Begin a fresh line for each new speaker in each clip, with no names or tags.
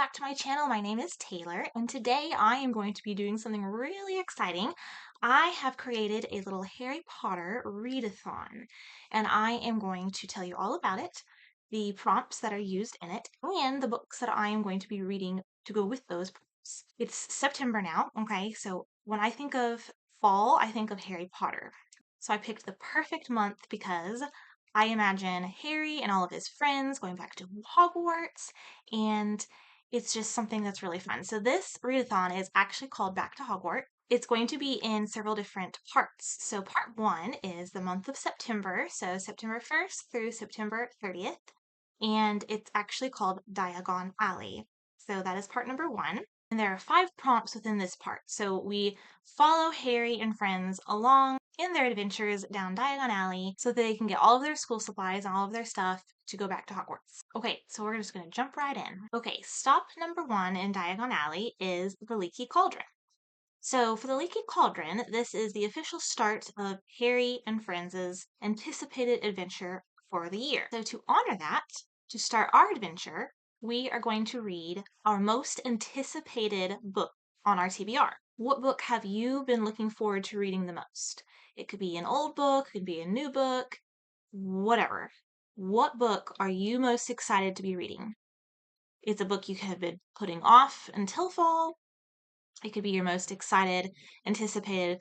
back to my channel. My name is Taylor, and today I am going to be doing something really exciting. I have created a little Harry Potter readathon, and I am going to tell you all about it, the prompts that are used in it, and the books that I am going to be reading to go with those prompts. It's September now, okay? So when I think of fall, I think of Harry Potter. So I picked the perfect month because I imagine Harry and all of his friends going back to Hogwarts, and it's just something that's really fun. So this readathon is actually called Back to Hogwarts. It's going to be in several different parts. So part one is the month of September, so September 1st through September 30th, and it's actually called Diagon Alley. So that is part number one. And there are 5 prompts within this part. So we follow Harry and friends along in their adventures down Diagon Alley so that they can get all of their school supplies and all of their stuff to go back to Hogwarts. Okay, so we're just going to jump right in. Okay, stop number 1 in Diagon Alley is the Leaky Cauldron. So for the Leaky Cauldron, this is the official start of Harry and Friends' anticipated adventure for the year. So to honor that, to start our adventure, we are going to read our most anticipated book on our TBR. What book have you been looking forward to reading the most? It could be an old book, it could be a new book, whatever. What book are you most excited to be reading? It's a book you have been putting off until fall. It could be your most excited, anticipated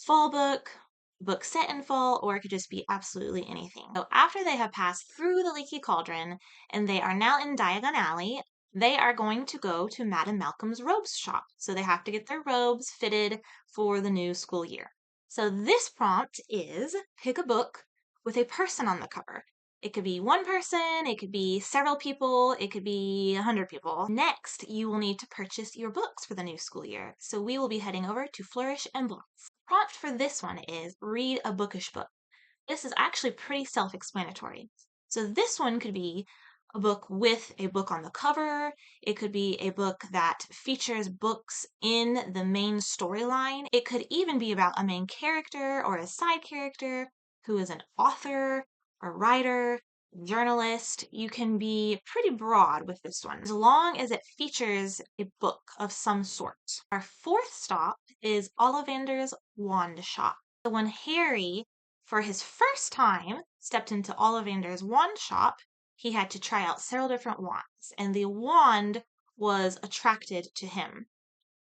fall book set in fall, or it could just be absolutely anything. So after they have passed through the Leaky Cauldron and they are now in Diagon Alley, they are going to go to Madame Malcolm's robes shop. So they have to get their robes fitted for the new school year. So this prompt is pick a book with a person on the cover. It could be one person, it could be several people, it could be 100 people. Next, you will need to purchase your books for the new school year. So we will be heading over to Flourish and Blotts. Prompt for this one is read a bookish book. This is actually pretty self-explanatory. So this one could be a book with a book on the cover. It could be a book that features books in the main storyline. It could even be about a main character or a side character who is an author, a writer, journalist. You can be pretty broad with this one, as long as it features a book of some sort. Our fourth stop is Ollivander's Wand Shop. So when Harry, for his first time, stepped into Ollivander's wand shop, he had to try out several different wands, and the wand was attracted to him.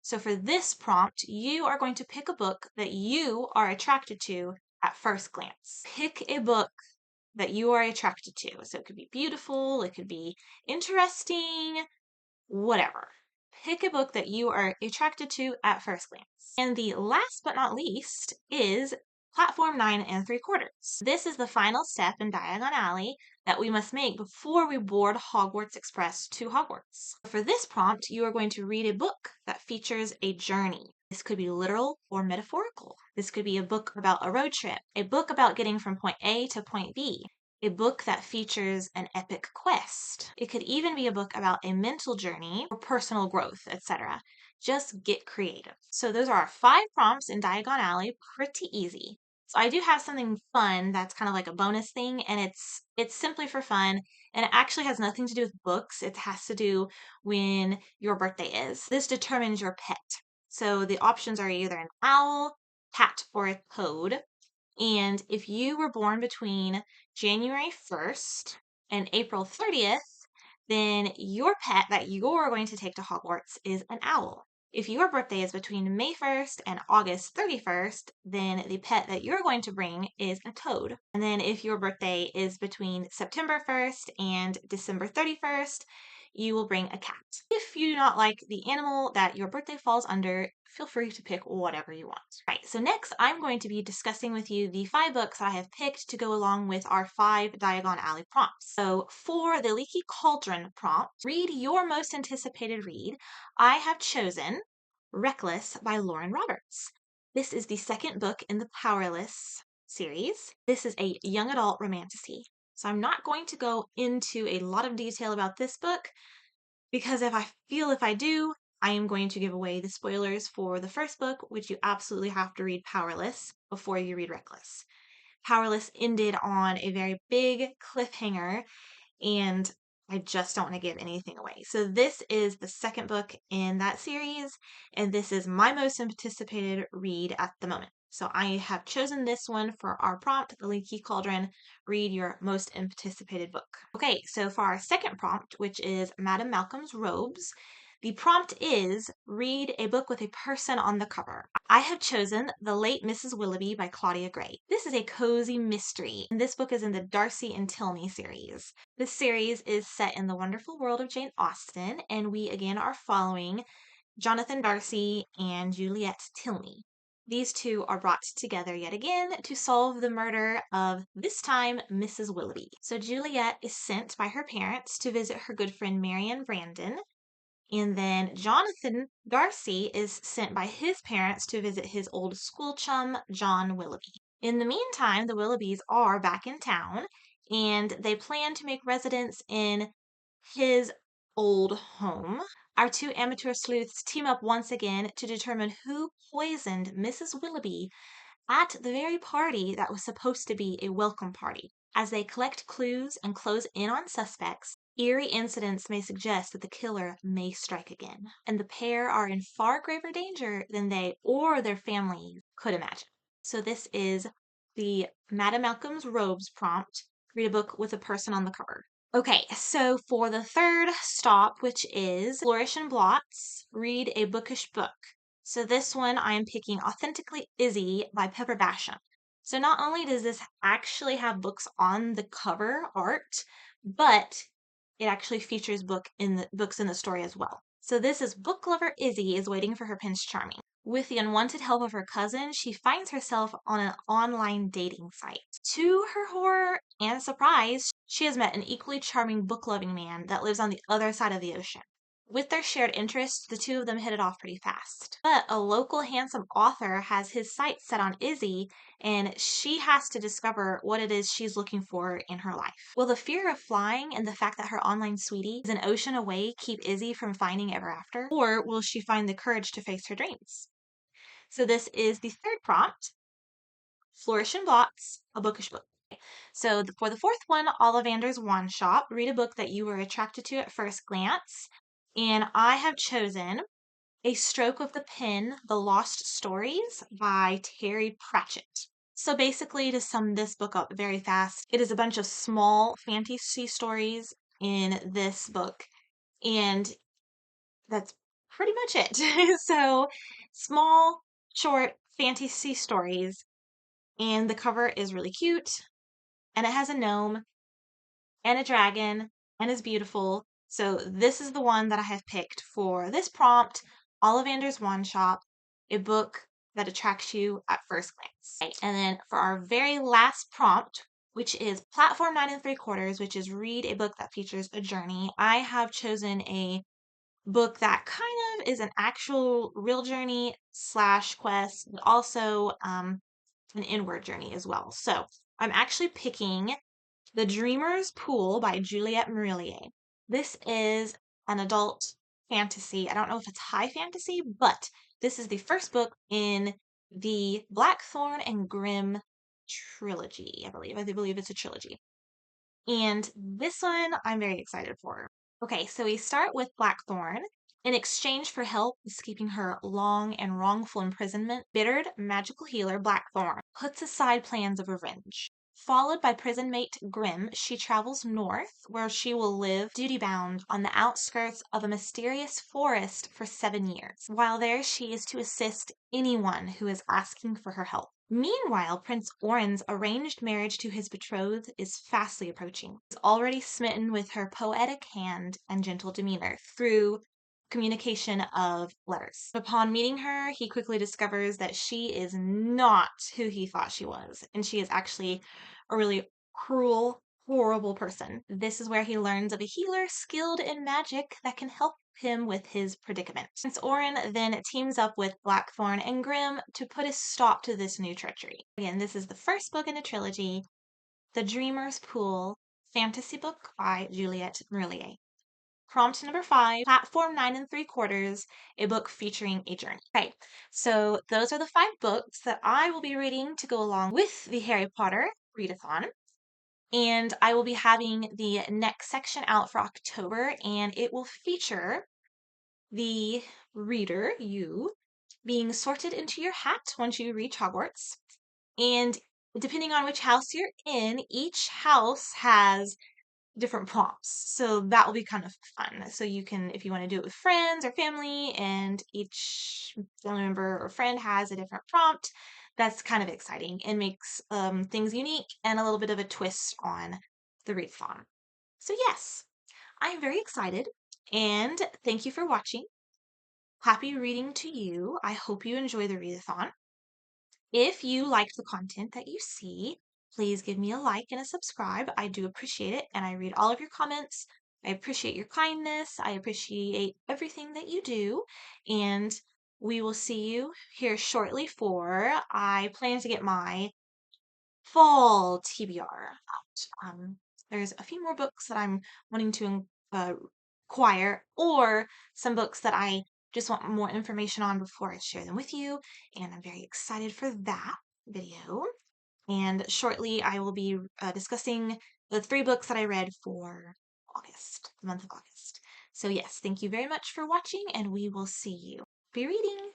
So for this prompt, you are going to pick a book that you are attracted to at first glance. Pick a book that you are attracted to. So it could be beautiful, it could be interesting, whatever. Pick a book that you are attracted to at first glance. And the last but not least is Platform 9 3/4. This is the final step in Diagon Alley that we must make before we board Hogwarts Express to Hogwarts. For this prompt, you are going to read a book that features a journey. This could be literal or metaphorical. This could be a book about a road trip, a book about getting from point A to point B, a book that features an epic quest. It could even be a book about a mental journey or personal growth, etc. Just get creative. So those are our 5 prompts in Diagon Alley, pretty easy. So I do have something fun that's kind of like a bonus thing, and it's simply for fun, and it actually has nothing to do with books. It has to do when your birthday is. This determines your pet. So the options are either an owl, cat, or a toad. And if you were born between January 1st and April 30th, then your pet that you're going to take to Hogwarts is an owl. If your birthday is between May 1st and August 31st, then the pet that you're going to bring is a toad. And then if your birthday is between September 1st and December 31st, you will bring a cat. If you do not like the animal that your birthday falls under, feel free to pick whatever you want. Right, so next I'm going to be discussing with you the 5 books I have picked to go along with our 5 Diagon Alley prompts. So for the Leaky Cauldron prompt, read your most anticipated read, I have chosen Reckless by Lauren Roberts. This is the 2nd book in the Powerless series. This is a young adult romantasy. So I'm not going to go into a lot of detail about this book because if I do, I am going to give away the spoilers for the first book, which you absolutely have to read Powerless before you read Reckless. Powerless ended on a very big cliffhanger, and I just don't want to give anything away. So this is the second book in that series, and this is my most anticipated read at the moment. So I have chosen this one for our prompt, The Leaky Cauldron, read your most anticipated book. Okay, so for our second prompt, which is Madame Malcolm's Robes, the prompt is read a book with a person on the cover. I have chosen The Late Mrs. Willoughby by Claudia Gray. This is a cozy mystery, and this book is in the Darcy and Tilney series. This series is set in the wonderful world of Jane Austen, and we again are following Jonathan Darcy and Juliet Tilney. These two are brought together yet again to solve the murder of, this time, Mrs. Willoughby. So Juliet is sent by her parents to visit her good friend Marianne Brandon, and then Jonathan Darcy is sent by his parents to visit his old school chum, John Willoughby. In the meantime, the Willoughbys are back in town, and they plan to make residence in his old home. Our two amateur sleuths team up once again to determine who poisoned Mrs. Willoughby at the very party that was supposed to be a welcome party. As they collect clues and close in on suspects, eerie incidents may suggest that the killer may strike again, and the pair are in far graver danger than they or their families could imagine. So this is the Madame Malcolm's Robes prompt. Read a book with a person on the cover. Okay, so for the third stop, which is Flourish and Blots, read a bookish book. So this one I am picking Authentically Izzy by Pepper Basham. So not only does this actually have books on the cover art, but it actually features books in the story as well. So this is book lover Izzy is waiting for her Prince Charming. With the unwanted help of her cousin, she finds herself on an online dating site. To her horror and surprise, she has met an equally charming book-loving man that lives on the other side of the ocean. With their shared interests, the two of them hit it off pretty fast. But a local handsome author has his sights set on Izzy, and she has to discover what it is she's looking for in her life. Will the fear of flying and the fact that her online sweetie is an ocean away keep Izzy from finding ever after? Or will she find the courage to face her dreams? So this is the third prompt, Flourish and Blots, a bookish book. So for the fourth one, Ollivander's Wand Shop, read a book that you were attracted to at first glance. And I have chosen A Stroke of the Pen, The Lost Stories by Terry Pratchett. So basically, to sum this book up very fast, it is a bunch of small fantasy stories in this book. And that's pretty much it. So small, short fantasy stories. And the cover is really cute. And it has a gnome and a dragon and is beautiful. So this is the one that I have picked for this prompt, Ollivander's Wand Shop, a book that attracts you at first glance. Okay, and then for our very last prompt, which is Platform 9 3/4, which is read a book that features a journey, I have chosen a book that kind of is an actual real journey slash quest, but also an inward journey as well. So I'm actually picking The Dreamer's Pool by Juliette Marillier. This is an adult fantasy. I don't know if it's high fantasy, but this is the first book in the Blackthorn and Grimm trilogy, I believe. I believe it's a trilogy. And this one I'm very excited for. Okay, so we start with Blackthorn. In exchange for help escaping her long and wrongful imprisonment, bittered magical healer Blackthorn puts aside plans of revenge. Followed by prison mate Grimm, she travels north, where she will live duty-bound on the outskirts of a mysterious forest for 7 years. While there, she is to assist anyone who is asking for her help. Meanwhile, Prince Oren's arranged marriage to his betrothed is fastly approaching. He's already smitten with her poetic hand and gentle demeanor through communication of letters. Upon meeting her, he quickly discovers that she is not who he thought she was, and she is actually a really cruel, horrible person. This is where he learns of a healer skilled in magic that can help him with his predicament. Prince Oren then teams up with Blackthorn and Grimm to put a stop to this new treachery. Again, this is the first book in a trilogy, The Dreamer's Pool, fantasy book by Juliette Marillier. Prompt number 5, Platform 9 3/4, a book featuring a journey. Okay, so those are the 5 books that I will be reading to go along with the Harry Potter Readathon. And I will be having the next section out for October, and it will feature the reader, you, being sorted into your hat once you reach Hogwarts. And depending on which house you're in, each house has different prompts. So that will be kind of fun. So you can, if you want to do it with friends or family, and each family member or friend has a different prompt, that's kind of exciting and makes things unique and a little bit of a twist on the readathon. So yes, I'm very excited and thank you for watching. Happy reading to you. I hope you enjoy the readathon. If you liked the content that you see, please give me a like and a subscribe. I do appreciate it, and I read all of your comments. I appreciate your kindness. I appreciate everything that you do, and we will see you here shortly for I plan to get my fall TBR out. There's a few more books that I'm wanting to acquire, or some books that I just want more information on before I share them with you, and I'm very excited for that video. And shortly, I will be discussing the 3 books that I read for August, the month of August. So yes, thank you very much for watching, and we will see you. Be reading!